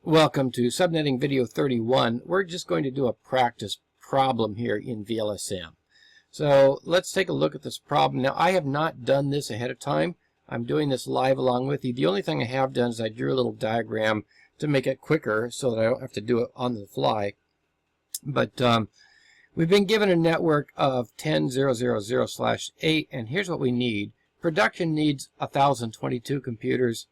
Welcome to Subnetting Video 31. We're just going to do a practice problem here in VLSM. So let's take a look at this problem. Now, I have not done this ahead of time. I'm doing this live along with you. The only thing I have done is I drew a little diagram to make it quicker so that I don't have to do it on the fly. But we've been given a network of 10.0.0.0/8, and here's what we need. Production needs 1,022 computers.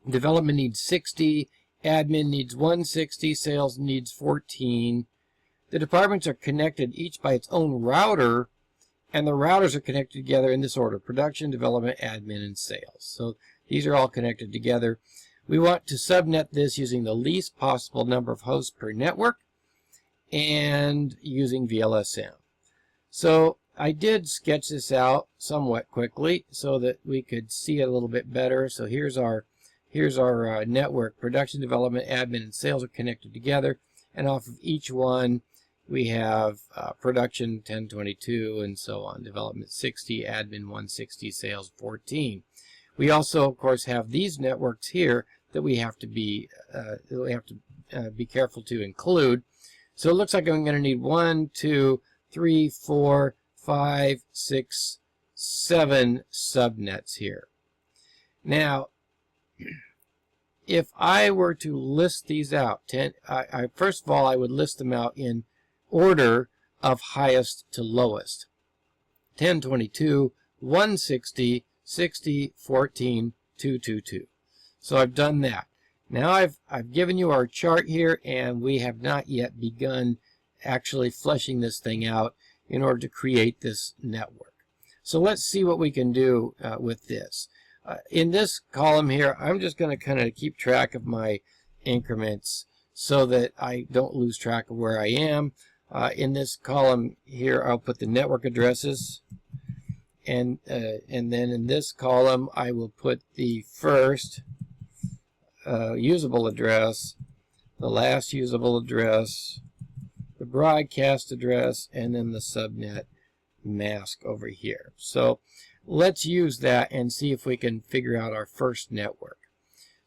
Development needs 60. Admin needs 160, sales needs 14. The departments are connected each by its own router, and the routers are connected together in this order: production, development, admin, and sales. So these are all connected together. We want to subnet this using the least possible number of hosts per network and using VLSM. So I did sketch this out somewhat quickly so that we could see it a little bit better. So here's our network. Production, development, admin, and sales are connected together, and off of each one we have production 1022 and so on, development 60, admin 160, sales 14. We also, of course, have these networks here that we have to be careful to include. So it looks like I'm going to need 1, 2, 3, 4, 5, 6, 7 subnets here. Now, if I were to list these out, first of all, I would list them out in order of highest to lowest. 1022, 160, 60, 14, 222. So I've done that. Now I've given you our chart here, and we have not yet begun actually fleshing this thing out in order to create this network. So let's see what we can do with this. In this column here, I'm just going to kind of keep track of my increments so that I don't lose track of where I am. In this column here, I'll put the network addresses, and then in this column, I will put the first usable address, the last usable address, the broadcast address, and then the subnet mask over here. So let's use that and see if we can figure out our first network.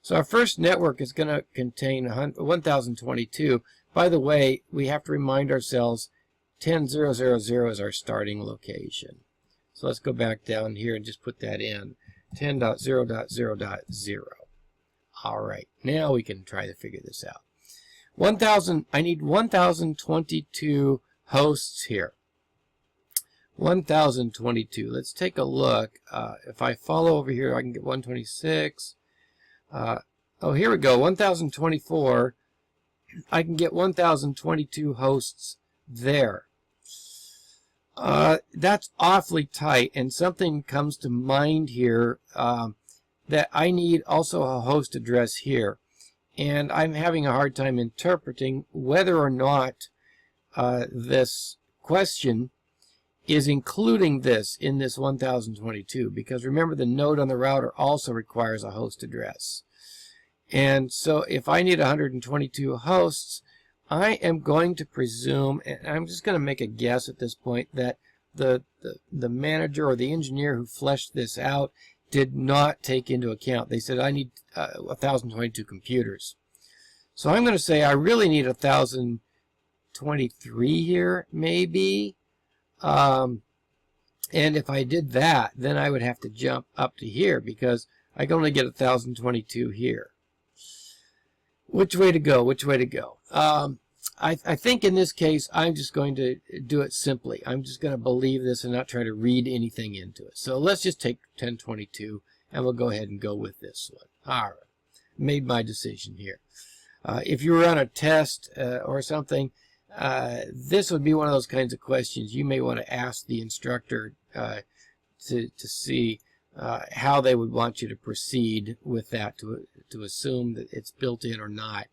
So our first network is going to contain 1022. By the way, we have to remind ourselves 10.0.0.0 is our starting location. So let's go back down here and just put that in. 10.0.0.0. All right, now we can try to figure this out. I need 1022 hosts here. 1022. Let's take a look. If I follow over here, I can get 126. Oh, here we go. 1024. I can get 1022 hosts there. That's awfully tight, and something comes to mind here that I need also a host address here. And I'm having a hard time interpreting whether or not this question is including this in this 1022, because remember, the node on the router also requires a host address. And so if I need 122 hosts, I am going to presume, and I'm just going to make a guess at this point, that the manager or the engineer who fleshed this out did not take into account. They said I need 1,022 computers. So I'm going to say I really need 1,023 here, maybe. And if I did that, then I would have to jump up to here because I can only get 1,022 here. Which way to go? Which way to go? I think in this case, I'm just going to do it simply. I'm just going to believe this and not try to read anything into it. So let's just take 1022, and we'll go ahead and go with this one. All right. Made my decision here. If you were on a test or something, this would be one of those kinds of questions you may want to ask the instructor to see how they would want you to proceed with that, to assume that it's built in or not.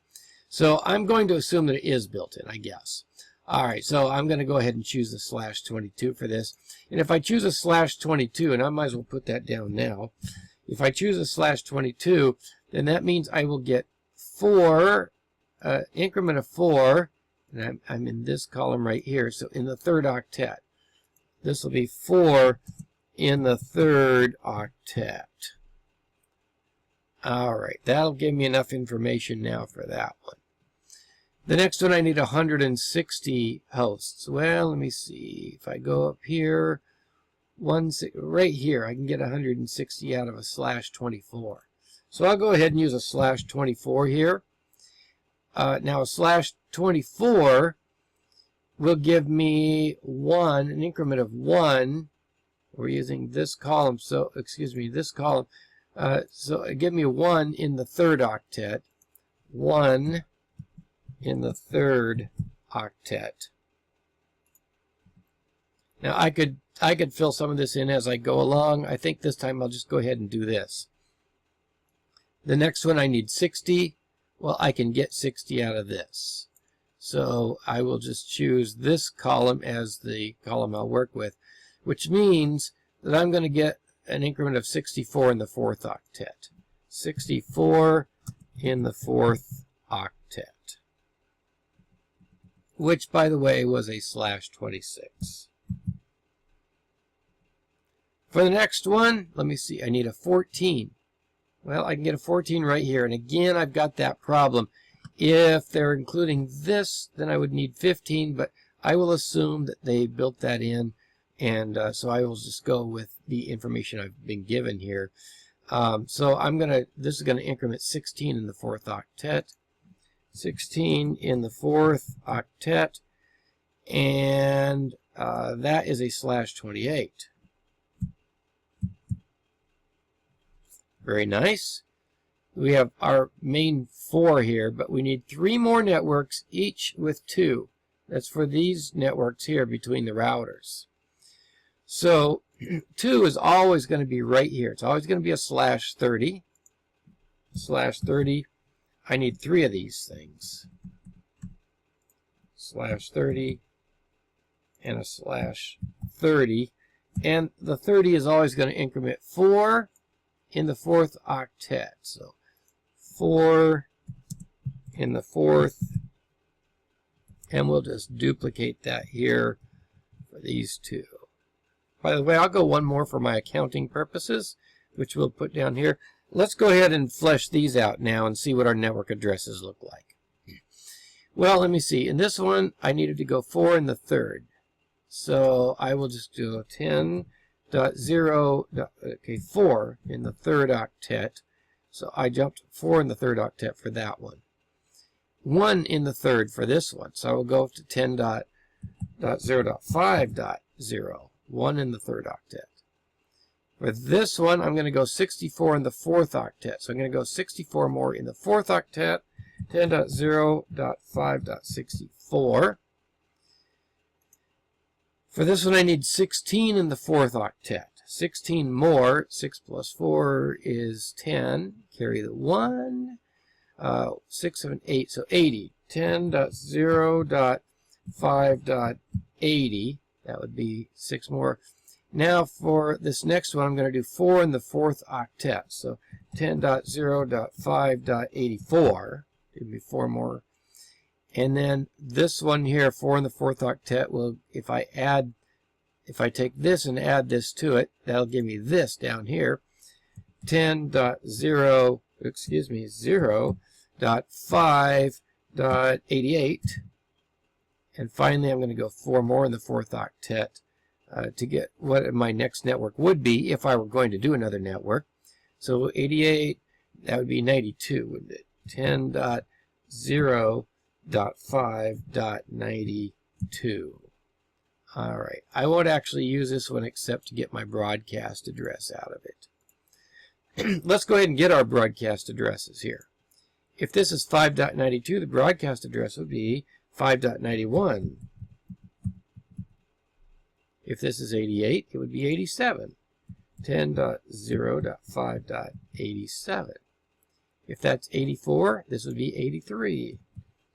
So I'm going to assume that it is built in, I guess. All right, so I'm going to go ahead and choose the /22 for this. And if I choose a /22, and I might as well put that down now, if I choose a /22, then that means I will get 4, increment of 4, and I'm in this column right here, so in the third octet. This will be 4 in the third octet. All right, that'll give me enough information now for that one. The next one, I need 160 hosts. Well, let me see. If I go up here, right here, I can get 160 out of a /24. So I'll go ahead and use a /24 here. Now a /24 will give me an increment of 1. We're using this column, so, excuse me, this column. So it give me 1 in the 3rd octet. 1 in the 3rd octet. Now I could fill some of this in as I go along. I think this time I'll just go ahead and do this. The next one I need 60. Well, I can get 60 out of this. So I will just choose this column as the column I'll work with, which means that I'm going to get an increment of 64 in the 4th octet. 64 in the 4th octet. Which, by the way, was a /26. For the next one, let me see, I need a 14. Well, I can get a 14 right here. And again, I've got that problem. If they're including this, then I would need 15, but I will assume that they built that in, and so I will just go with the information I've been given here. So this is going to increment 16 in the 4th octet. 16 in the 4th octet, and that is a /28. Very nice. We have our main 4 here, but we need 3 more networks, each with 2. That's for these networks here between the routers. So 2 is always going to be right here. It's always going to be a /30. /30. I need 3 of these things. /30 and a /30. And the 30 is always going to increment 4 in the 4th octet. So 4 in the 4th. And we'll just duplicate that here for these 2. By the way, I'll go one more for my accounting purposes, which we'll put down here. Let's go ahead and flesh these out now and see what our network addresses look like. Well, let me see. In this one, I needed to go 4 in the 3rd. So I will just do 10.0, okay, 4 in the 3rd octet. So I jumped 4 in the 3rd octet for that one. 1 in the 3rd for this one. So I will go up to 10.0.5.0. 1 in the 3rd octet. For this one, I'm going to go 64 in the 4th octet. So I'm going to go 64 more in the 4th octet. 10.0.5.64. For this one, I need 16 in the 4th octet. 16 more. 6 plus 4 is 10. Carry the 1. 6, 7, 8. So 80. 10.0.5.80. That would be 6 more. Now for this next one, I'm going to do 4 in the 4th octet. So 10.0.5.84. Give me 4 more. And then this one here, 4 in the 4th octet, will, if I take this and add this to it, that'll give me this down here. 0.5.88. And finally, I'm going to go 4 more in the 4th octet to get what my next network would be if I were going to do another network. So 88, that would be 92, wouldn't it? 10.0.5.92. All right. I won't actually use this one except to get my broadcast address out of it. Let's go ahead and get our broadcast addresses here. If this is 5.92, the broadcast address would be 5.91. If this is 88, it would be 87. 10.0.5.87. If that's 84, this would be 83.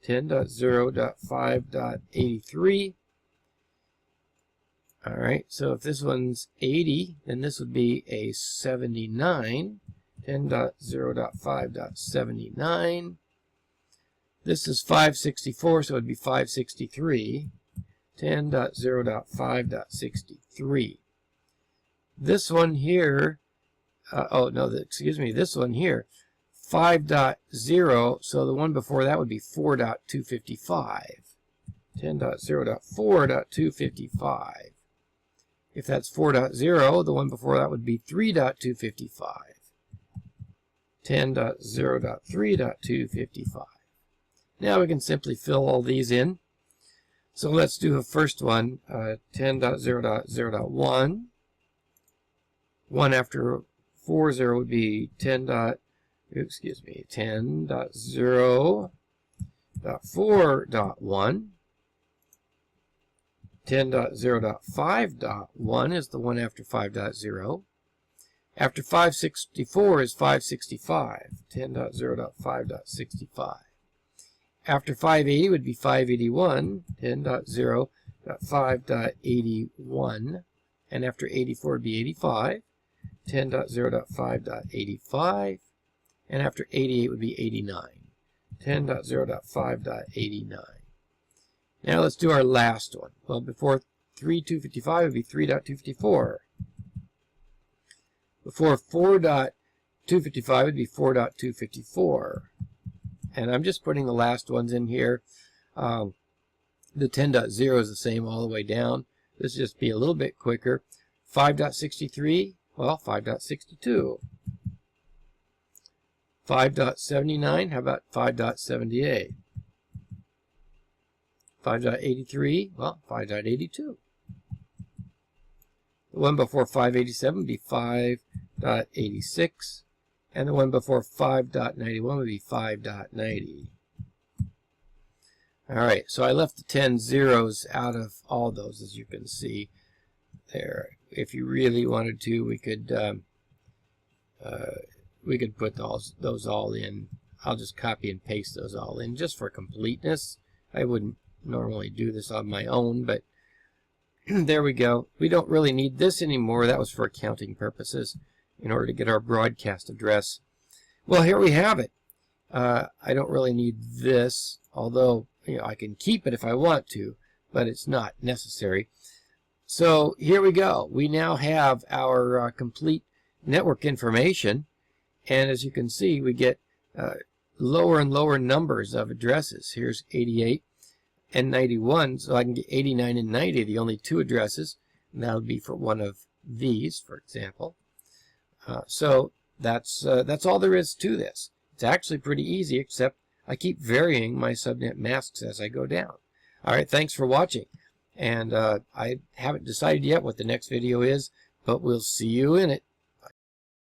10.0.5.83. All right, so if this one's 80, then this would be a 79. 10.0.5.79. This is 564, so it would be 563. 10.0.5.63. This one here, this one here, 5.0, so the one before that would be 4.255. 10.0.4.255. If that's 4.0, the one before that would be 3.255. 10.0.3.255. Now we can simply fill all these in. So let's do a first one, 10.0.0.1. 1 after 40 would be 10.0.4.1. 10.0.5.1 is the one after 5.0. After 564 is 565. 10.0.5.65. After 580 would be 581. 10.0.5.81. And after 84 would be 85. 10.0.5.85. And after 88 would be 89. 10.0.5.89. Now let's do our last one. Well, before 3.255 would be 3.254. Before 4.255 would be 4.254. And I'm just putting the last ones in here. The 10.0 is the same all the way down. This will just be a little bit quicker. 5.63, well, 5.62. 5.79, how about 5.78? 5.83, well, 5.82. The one before 5.87 would be 5.86. And the one before 5.91 would be 5.90. Alright, so I left the 10 zeros out of all those, as you can see there. If you really wanted to, we could put those all in. I'll just copy and paste those all in just for completeness. I wouldn't normally do this on my own, but there we go. We don't really need this anymore. That was for accounting purposes in order to get our broadcast address. Well, here we have it. I don't really need this, although I can keep it if I want to, but it's not necessary. So here we go. We now have our complete network information, and as you can see, we get lower and lower numbers of addresses. Here's 88 and 91, so I can get 89 and 90, the only two addresses, and that would be for one of these, for example. So that's all there is to this. It's actually pretty easy, except I keep varying my subnet masks as I go down. All right, thanks for watching. And I haven't decided yet what the next video is, but we'll see you in it.